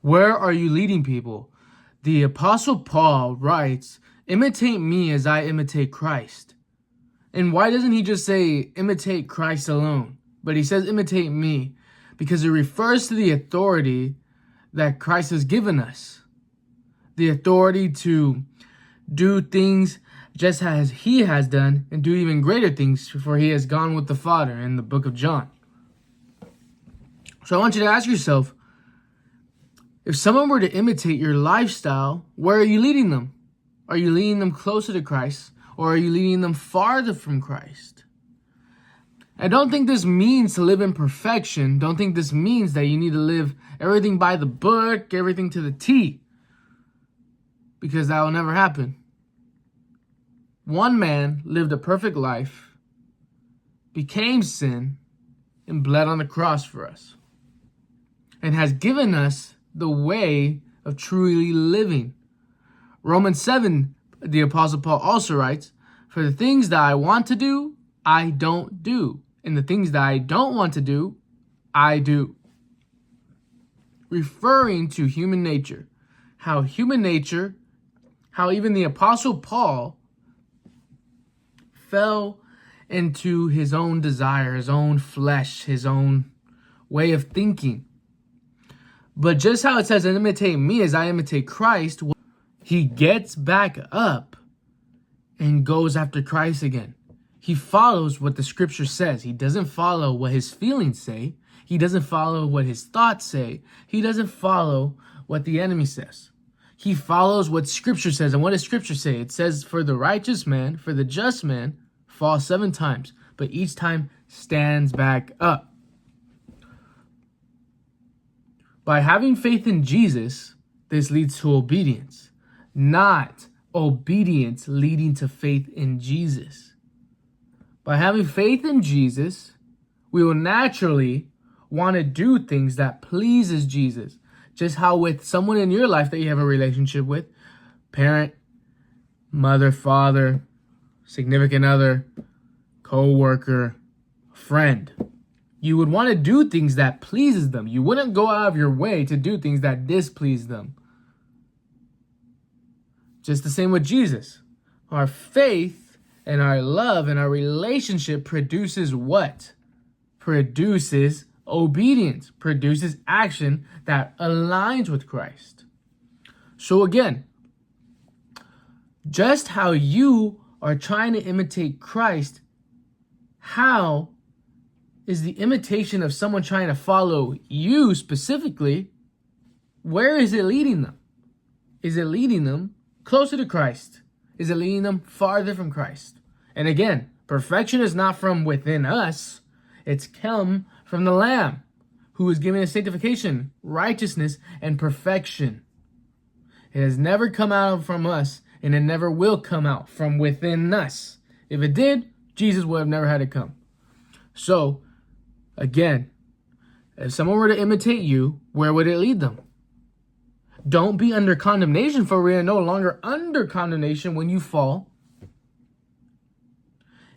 Where are you leading people? The Apostle Paul writes, imitate me as I imitate Christ. And why doesn't he just say imitate Christ alone? But he says imitate me because it refers to the authority that Christ has given us. The authority to do things just as he has done and do even greater things, for he has gone with the Father in the book of John. So I want you to ask yourself, if someone were to imitate your lifestyle, where are you leading them? Are you leading them closer to Christ, or are you leading them farther from Christ? I don't think this means to live in perfection. Don't think this means that you need to live everything by the book, everything to the T, because that will never happen. One man lived a perfect life, became sin, and bled on the cross for us, and has given us the way of truly living. Romans 7, the Apostle Paul also writes, for the things that I want to do, I don't do. And the things that I don't want to do, I do. Referring to human nature. How even the Apostle Paul fell into his own desire, his own flesh, his own way of thinking. But just how it says, imitate me as I imitate Christ, he gets back up and goes after Christ again. He follows what the scripture says. He doesn't follow what his feelings say. He doesn't follow what his thoughts say. He doesn't follow what the enemy says. He follows what scripture says. And what does scripture say? It says, for the righteous man, for the just man, falls 7 times, but each time stands back up. By having faith in Jesus, this leads to obedience, not obedience leading to faith in Jesus. By having faith in Jesus, we will naturally want to do things that pleases Jesus. Just how with someone in your life that you have a relationship with, parent, mother, father, significant other, co-worker, friend, you would want to do things that pleases them. You wouldn't go out of your way to do things that displease them. Just the same with Jesus. Our faith and our love and our relationship produces what? Produces obedience, produces action that aligns with Christ. So again, just how you are trying to imitate Christ, how is the imitation of someone trying to follow you specifically, where is it leading them? Is it leading them closer to Christ? Is it leading them farther from Christ? And again, perfection is not from within us. It's come from the Lamb, who is giving us sanctification, righteousness, and perfection. It has never come out from us, and it never will come out from within us. If it did, Jesus would have never had to come. So, again, if someone were to imitate you, where would it lead them? Don't be under condemnation, for we are no longer under condemnation when you fall.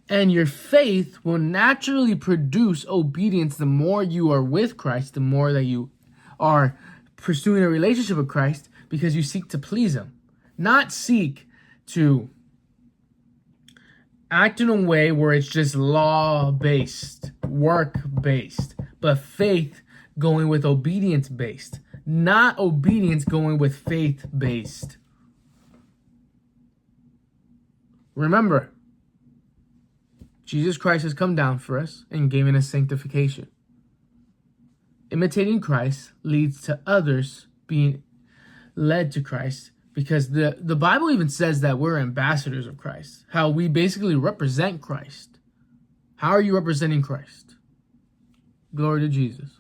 And your faith will naturally produce obedience the more you are with Christ, the more that you are pursuing a relationship with Christ, because you seek to please him. Not seek to act in a way where it's just law-based, work-based, but faith going with obedience-based. Not obedience going with faith-based. Remember, Jesus Christ has come down for us and given us sanctification. Imitating Christ leads to others being led to Christ, because the Bible even says that we're ambassadors of Christ. How we basically represent Christ. How are you representing Christ? Glory to Jesus.